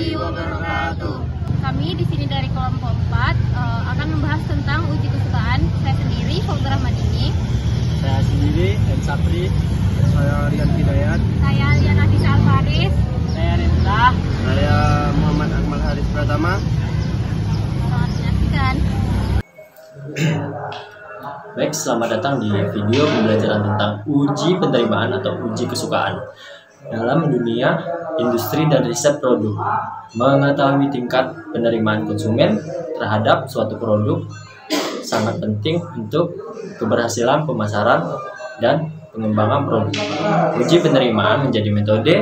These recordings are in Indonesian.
warahmatullahi wabarakatuh. Kami di sini dari kelompok 4 akan membahas tentang uji kesukaan. Saya sendiri, Fauzah Rahmadini. Saya sendiri, M. Sapri. Saya Rian Hidayat. Saya Liana Disa Alfaris. Saya Rinta. Saya Muhammad Akmal Haris Pratama. Selamat menyaksikan. Baik, selamat datang di video pembelajaran tentang uji penerimaan atau uji kesukaan. Dalam dunia industri dan riset produk, mengetahui tingkat penerimaan konsumen terhadap suatu produk sangat penting untuk keberhasilan pemasaran dan pengembangan produk. Uji penerimaan menjadi metode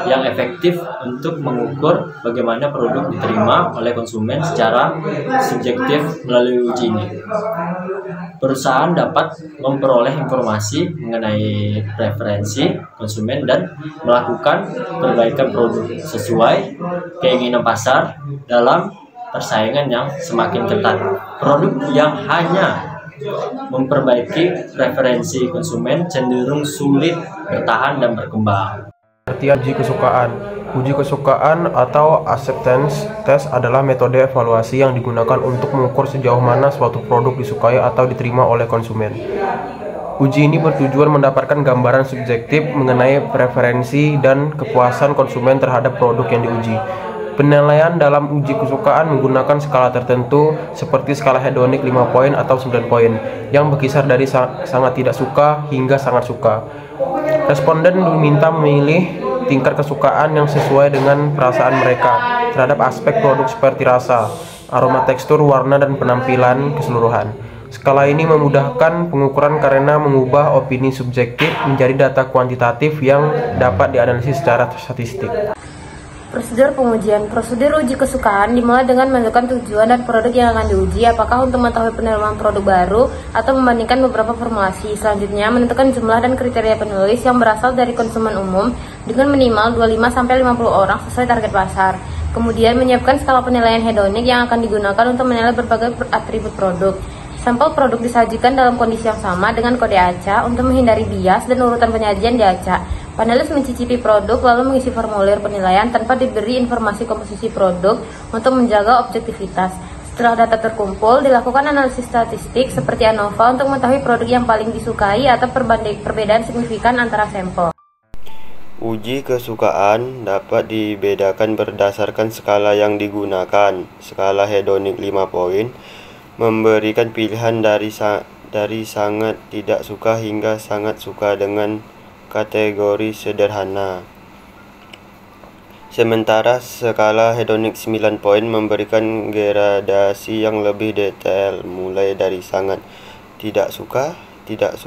yang efektif untuk mengukur bagaimana produk diterima oleh konsumen secara subjektif. Melalui uji ini, perusahaan dapat memperoleh informasi mengenai preferensi konsumen dan melakukan perbaikan produk sesuai keinginan pasar dalam persaingan yang semakin ketat. Produk yang hanya memperbaiki preferensi konsumen cenderung sulit bertahan dan berkembang. Artian uji kesukaan. Uji kesukaan atau acceptance test adalah metode evaluasi yang digunakan untuk mengukur sejauh mana suatu produk disukai atau diterima oleh konsumen. Uji ini bertujuan mendapatkan gambaran subjektif mengenai preferensi dan kepuasan konsumen terhadap produk yang diuji. Penilaian dalam uji kesukaan menggunakan skala tertentu seperti skala hedonik 5 poin atau 9 poin yang berkisar dari sangat tidak suka hingga sangat suka. Responden diminta memilih tingkat kesukaan yang sesuai dengan perasaan mereka terhadap aspek produk seperti rasa, aroma, tekstur, warna, dan penampilan keseluruhan. Skala ini memudahkan pengukuran karena mengubah opini subjektif menjadi data kuantitatif yang dapat dianalisis secara statistik. Prosedur pengujian. Prosedur uji kesukaan dimulai dengan menentukan tujuan dan produk yang akan diuji, apakah untuk mengetahui penerimaan produk baru atau membandingkan beberapa formulasi. Selanjutnya, menentukan jumlah dan kriteria penulis yang berasal dari konsumen umum dengan minimal 25-50 orang sesuai target pasar. Kemudian, menyiapkan skala penilaian hedonik yang akan digunakan untuk menilai berbagai atribut produk. Sampel produk disajikan dalam kondisi yang sama dengan kode acak untuk menghindari bias dan urutan penyajian di acak. Panelis mencicipi produk lalu mengisi formulir penilaian tanpa diberi informasi komposisi produk untuk menjaga objektivitas. Setelah data terkumpul, dilakukan analisis statistik seperti ANOVA untuk mengetahui produk yang paling disukai atau perbedaan signifikan antara sampel. Uji kesukaan dapat dibedakan berdasarkan skala yang digunakan. Skala hedonik 5 poin memberikan pilihan dari sangat tidak suka hingga sangat suka dengan kategori sederhana. Sementara skala hedonik 9 poin memberikan gradasi yang lebih detail, mulai dari sangat tidak suka, tidak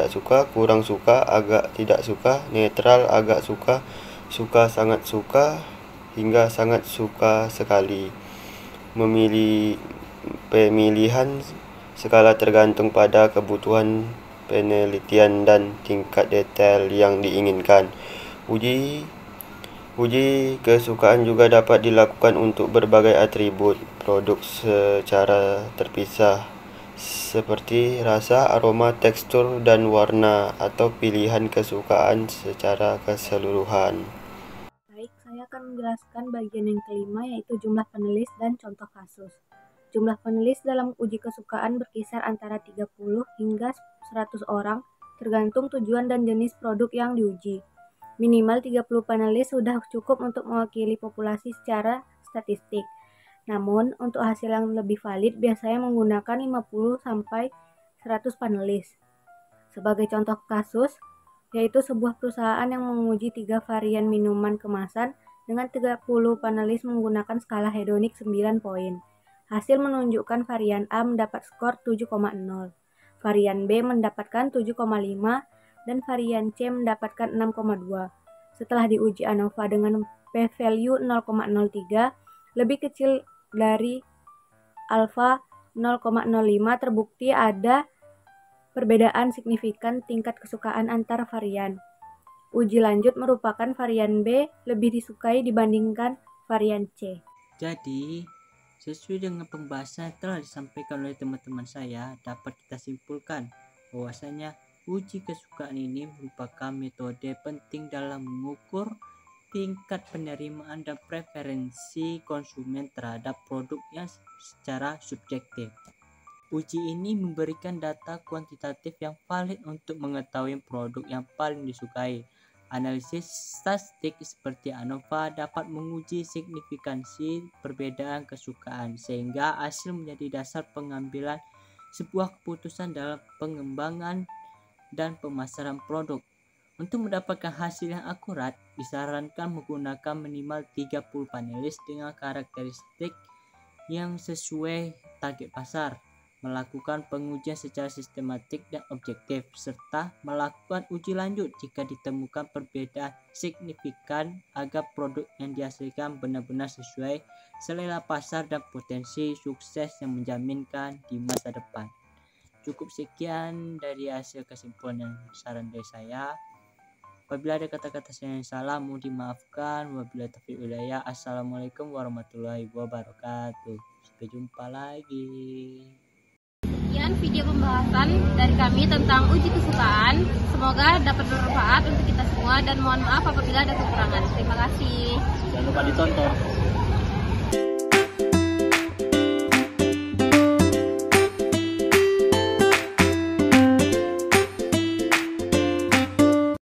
suka, kurang suka, agak tidak suka, netral, agak suka, suka, sangat suka, hingga sangat suka sekali. Pemilihan skala tergantung pada kebutuhan penelitian dan tingkat detail yang diinginkan. Uji kesukaan juga dapat dilakukan untuk berbagai atribut produk secara terpisah, seperti rasa, aroma, tekstur, dan warna, atau pilihan kesukaan secara keseluruhan. Baik, saya akan menjelaskan bagian yang kelima, yaitu jumlah penulis dan contoh kasus. Jumlah penulis dalam uji kesukaan berkisar antara 30 hingga 100 orang, tergantung tujuan dan jenis produk yang diuji. Minimal 30 panelis sudah cukup untuk mewakili populasi secara statistik. Namun, untuk hasil yang lebih valid biasanya menggunakan 50-100 panelis. Sebagai contoh kasus, yaitu sebuah perusahaan yang menguji 3 varian minuman kemasan dengan 30 panelis menggunakan skala hedonik 9 poin. Hasil menunjukkan varian A mendapat skor 7,0, varian B mendapatkan 7,5, dan varian C mendapatkan 6,2. Setelah diuji ANOVA dengan p-value 0,03, lebih kecil dari alfa 0,05, terbukti ada perbedaan signifikan tingkat kesukaan antar varian. Uji lanjut merupakan varian B lebih disukai dibandingkan varian C. Jadi, sesuai dengan pembahasan yang telah disampaikan oleh teman-teman saya, dapat kita simpulkan bahwasanya uji kesukaan ini merupakan metode penting dalam mengukur tingkat penerimaan dan preferensi konsumen terhadap produk yang secara subjektif. Uji ini memberikan data kuantitatif yang valid untuk mengetahui produk yang paling disukai. Analisis statistik seperti ANOVA dapat menguji signifikansi perbedaan kesukaan sehingga hasil menjadi dasar pengambilan sebuah keputusan dalam pengembangan dan pemasaran produk. Untuk mendapatkan hasil yang akurat, disarankan menggunakan minimal 30 panelis dengan karakteristik yang sesuai target pasar, melakukan pengujian secara sistematik dan objektif, serta melakukan uji lanjut jika ditemukan perbedaan signifikan agar produk yang dihasilkan benar-benar sesuai selera pasar dan potensi sukses yang menjaminkan di masa depan. Cukup sekian dari hasil kesimpulan dan saran dari saya. Apabila ada kata-kata saya yang salah, mohon dimaafkan. Wabillahi taufiq wal hidayah. Assalamualaikum warahmatullahi wabarakatuh. Sampai jumpa lagi. Sekian video pembahasan dari kami tentang uji kesukaan. Semoga dapat bermanfaat untuk kita semua dan mohon maaf apabila ada kekurangan. Terima kasih. Jangan lupa ditonton.